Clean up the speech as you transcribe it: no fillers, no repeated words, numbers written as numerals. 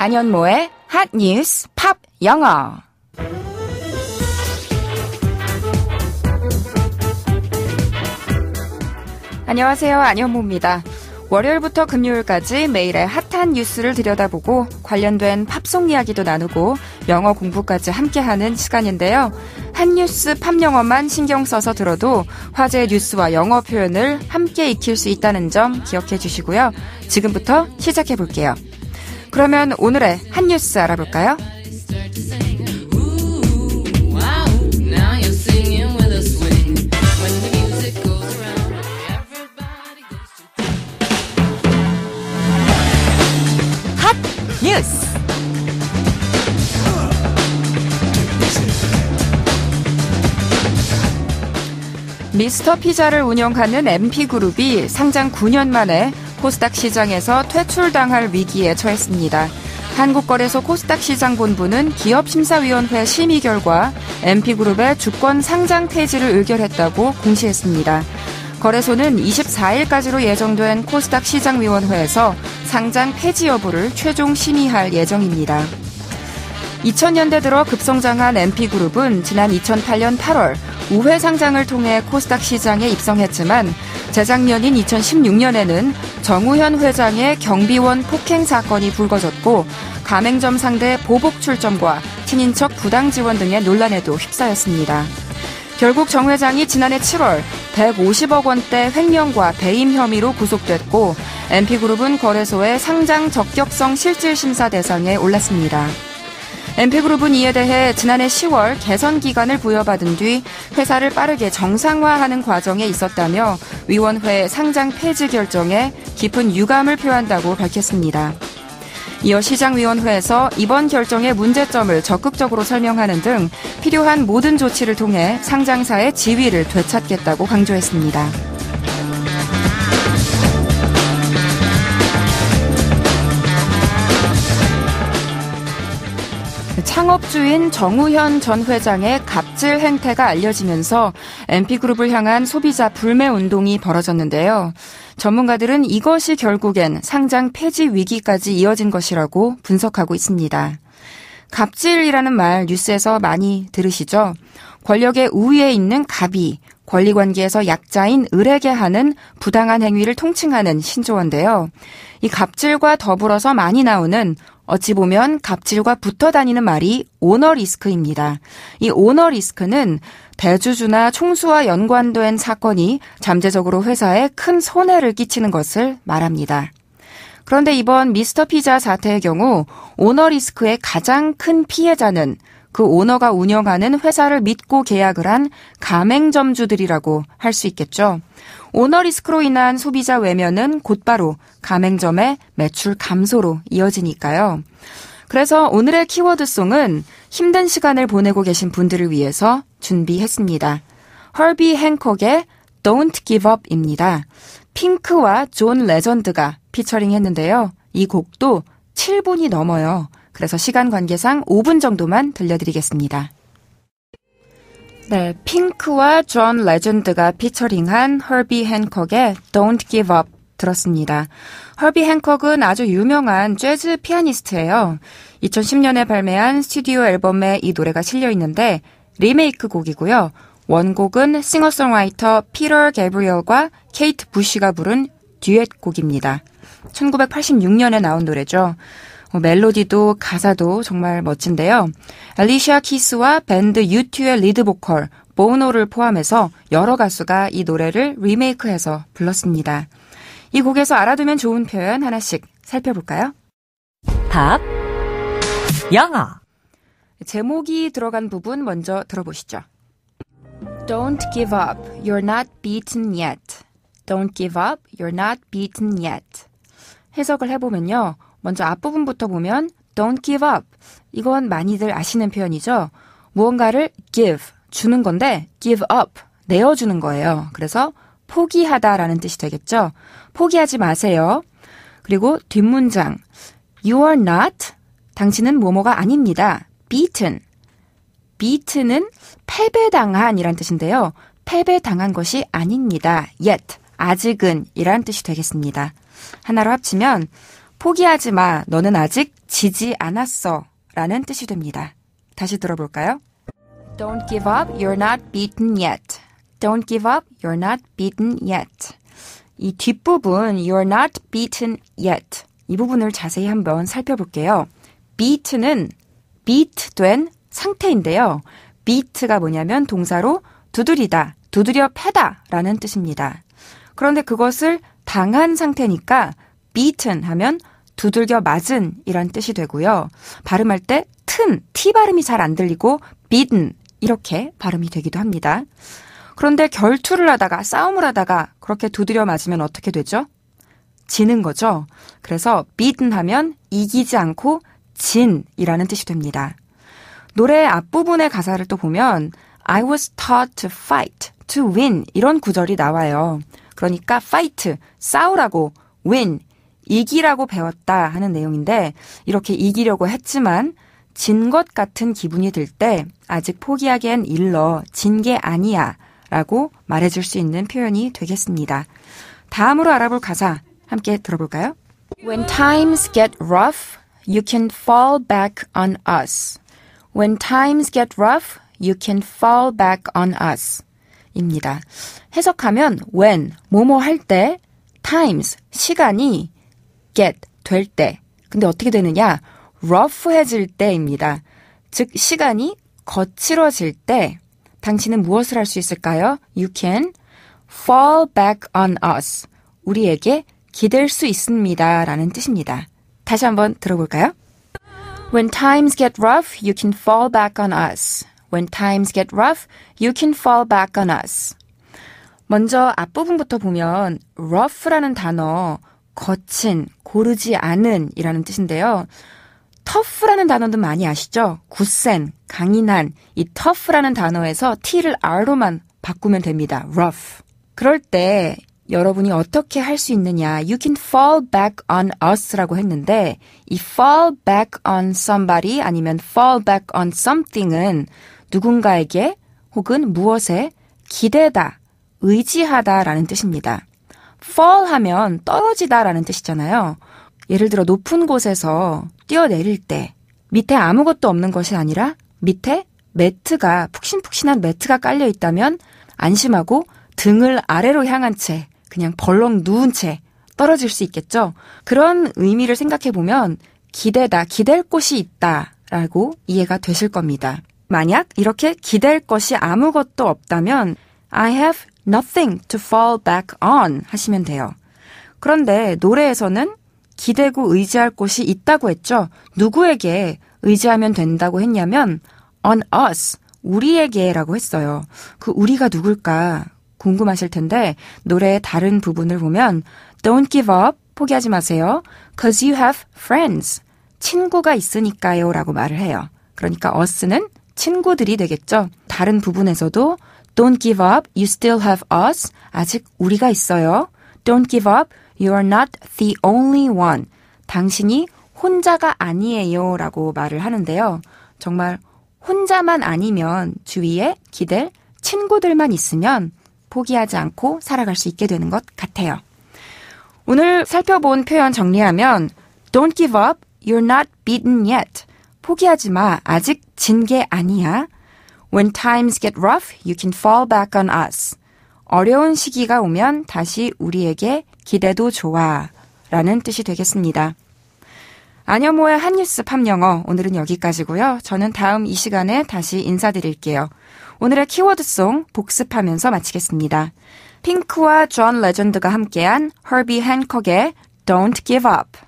안현모의 핫 뉴스 팝 영어. 안녕하세요. 안현모입니다. 월요일부터 금요일까지 매일의 핫한 뉴스를 들여다보고 관련된 팝송 이야기도 나누고 영어 공부까지 함께하는 시간인데요. 한 뉴스 팝 영어만 신경 써서 들어도 화제의 뉴스와 영어 표현을 함께 익힐 수 있다는 점 기억해 주시고요. 지금부터 시작해 볼게요. 그러면 오늘의 한 뉴스 알아볼까요? 핫 뉴스. 미스터 피자를 운영하는 MP그룹이 상장 9년 만에 코스닥 시장에서 퇴출당할 위기에 처했습니다. 한국거래소 코스닥 시장본부는 기업심사위원회 심의 결과 MP그룹의 주권 상장 폐지를 의결했다고 공시했습니다. 거래소는 24일까지로 예정된 코스닥 시장위원회에서 상장 폐지 여부를 최종 심의할 예정입니다. 2000년대 들어 급성장한 MP그룹은 지난 2008년 8월 우회 상장을 통해 코스닥 시장에 입성했지만 재작년인 2016년에는 정우현 회장의 경비원 폭행 사건이 불거졌고 가맹점 상대 보복 출점과 친인척 부당 지원 등의 논란에도 휩싸였습니다. 결국 정 회장이 지난해 7월 150억 원대 횡령과 배임 혐의로 구속됐고 MP그룹은 거래소의 상장 적격성 실질심사 대상에 올랐습니다. MP그룹은 이에 대해 지난해 10월 개선 기간을 부여받은 뒤 회사를 빠르게 정상화하는 과정에 있었다며 위원회의 상장 폐지 결정에 깊은 유감을 표한다고 밝혔습니다. 이어 시장위원회에서 이번 결정의 문제점을 적극적으로 설명하는 등 필요한 모든 조치를 통해 상장사의 지위를 되찾겠다고 강조했습니다. 창업주인 정우현 전 회장의 갑질 행태가 알려지면서 MP그룹을 향한 소비자 불매 운동이 벌어졌는데요. 전문가들은 이것이 결국엔 상장 폐지 위기까지 이어진 것이라고 분석하고 있습니다. 갑질이라는 말 뉴스에서 많이 들으시죠? 권력의 우위에 있는 갑이 권리관계에서 약자인 을에게 하는 부당한 행위를 통칭하는 신조어인데요. 이 갑질과 더불어서 많이 나오는 어찌 보면 갑질과 붙어 다니는 말이 오너 리스크입니다. 이 오너 리스크는 대주주나 총수와 연관된 사건이 잠재적으로 회사에 큰 손해를 끼치는 것을 말합니다. 그런데 이번 미스터 피자 사태의 경우 오너 리스크의 가장 큰 피해자는 그 오너가 운영하는 회사를 믿고 계약을 한 가맹점주들이라고 할 수 있겠죠. 오너 리스크로 인한 소비자 외면은 곧바로 가맹점의 매출 감소로 이어지니까요. 그래서 오늘의 키워드송은 힘든 시간을 보내고 계신 분들을 위해서 준비했습니다. 허비 행콕의 Don't Give Up입니다. 핑크와 존 레전드가 피처링했는데요. 이 곡도 7분이 넘어요. 그래서 시간 관계상 5분 정도만 들려드리겠습니다. 네, 핑크와 존 레전드가 피처링한 허비 행콕의 Don't Give Up 들었습니다. 허비 행콕은 아주 유명한 재즈 피아니스트예요. 2010년에 발매한 스튜디오 앨범에 이 노래가 실려 있는데 리메이크 곡이고요. 원곡은 싱어송라이터 피터 게브리얼과 케이트 부시가 부른 듀엣 곡입니다. 1986년에 나온 노래죠. 멜로디도 가사도 정말 멋진데요. 알리샤 키스와 밴드 U2의 리드 보컬 보노를 포함해서 여러 가수가 이 노래를 리메이크해서 불렀습니다. 이 곡에서 알아두면 좋은 표현 하나씩 살펴볼까요? 팝 영어. 제목이 들어간 부분 먼저 들어보시죠. Don't give up. You're not beaten yet. Don't give up. You're not beaten yet. 해석을 해보면요. 먼저 앞부분부터 보면 Don't give up. 이건 많이들 아시는 표현이죠. 무언가를 give, 주는 건데 give up, 내어주는 거예요. 그래서 포기하다라는 뜻이 되겠죠. 포기하지 마세요. 그리고 뒷문장 You are not, 당신은 뭐뭐가 아닙니다. beaten. beaten은 패배당한 이란 뜻인데요. 패배당한 것이 아닙니다. yet, 아직은 이란 뜻이 되겠습니다. 하나로 합치면 포기하지 마. 너는 아직 지지 않았어. 라는 뜻이 됩니다. 다시 들어볼까요? Don't give up. You're not beaten yet. Don't give up. You're not beaten yet. 이 뒷부분 You're not beaten yet. 이 부분을 자세히 한번 살펴볼게요. beat는 beat 된 상태인데요. beat가 뭐냐면 동사로 두드리다, 두드려 패다 라는 뜻입니다. 그런데 그것을 당한 상태니까 beaten 하면 두들겨 맞은 이란 뜻이 되고요. 발음할 때 T 발음이 잘 안 들리고 beaten 이렇게 발음이 되기도 합니다. 그런데 결투를 하다가 싸움을 하다가 그렇게 두드려 맞으면 어떻게 되죠? 지는 거죠. 그래서 beaten 하면 이기지 않고 진이라는 뜻이 됩니다. 노래 앞부분의 가사를 또 보면 I was taught to fight, to win 이런 구절이 나와요. 그러니까 fight, 싸우라고, win, 이기라고 배웠다 하는 내용인데 이렇게 이기려고 했지만 진 것 같은 기분이 들 때 아직 포기하기엔 일러, 진 게 아니야 라고 말해줄 수 있는 표현이 되겠습니다. 다음으로 알아볼 가사 함께 들어볼까요? When times get rough, you can fall back on us. When times get rough, you can fall back on us. 입니다. 해석하면 when, 뭐뭐 할 때, times, 시간이 get, 될 때. 근데 어떻게 되느냐? rough해질 때입니다. 즉, 시간이 거칠어질 때 당신은 무엇을 할 수 있을까요? You can fall back on us. 우리에게 기댈 수 있습니다. 라는 뜻입니다. 다시 한번 들어볼까요? When times get rough, you can fall back on us. When times get rough, you can fall back on us. 먼저 앞부분부터 보면 rough라는 단어, 거친, 고르지 않은 이라는 뜻인데요. tough라는 단어도 많이 아시죠? 굳센, 강인한 이 tough라는 단어에서 T를 R로만 바꾸면 됩니다. rough. 그럴 때 여러분이 어떻게 할 수 있느냐? You can fall back on us라고 했는데 이 fall back on somebody 아니면 fall back on something은 누군가에게 혹은 무엇에 기대다, 의지하다라는 뜻입니다. fall 하면 떨어지다라는 뜻이잖아요. 예를 들어 높은 곳에서 뛰어내릴 때 밑에 아무것도 없는 것이 아니라 밑에 매트가 푹신푹신한 매트가 깔려 있다면 안심하고 등을 아래로 향한 채 그냥 벌렁 누운 채 떨어질 수 있겠죠. 그런 의미를 생각해 보면 기대다, 기댈 곳이 있다라고 이해가 되실 겁니다. 만약 이렇게 기댈 것이 아무것도 없다면 I have nothing to fall back on 하시면 돼요. 그런데 노래에서는 기대고 의지할 곳이 있다고 했죠. 누구에게 의지하면 된다고 했냐면 on us, 우리에게라고 했어요. 그 우리가 누굴까 궁금하실 텐데 노래의 다른 부분을 보면 Don't give up, 포기하지 마세요. Cause you have friends, 친구가 있으니까요 라고 말을 해요. 그러니까 us는 친구들이 되겠죠. 다른 부분에서도 Don't give up, you still have us, 아직 우리가 있어요. Don't give up, you are not the only one, 당신이 혼자가 아니에요 라고 말을 하는데요. 정말 혼자만 아니면 주위에 기댈 친구들만 있으면 포기하지 않고 살아갈 수 있게 되는 것 같아요. 오늘 살펴본 표현 정리하면 Don't give up, you're not beaten yet. 포기하지 마, 아직 진 게 아니야. When times get rough, you can fall back on us. 어려운 시기가 오면 다시 우리에게 기대도 좋아 라는 뜻이 되겠습니다. 안여모의 한뉴스 팝영어 오늘은 여기까지고요. 저는 다음 이 시간에 다시 인사드릴게요. 오늘의 키워드송 복습하면서 마치겠습니다. 핑크와 존 레전드가 함께한 허비 핸콕의 Don't Give Up.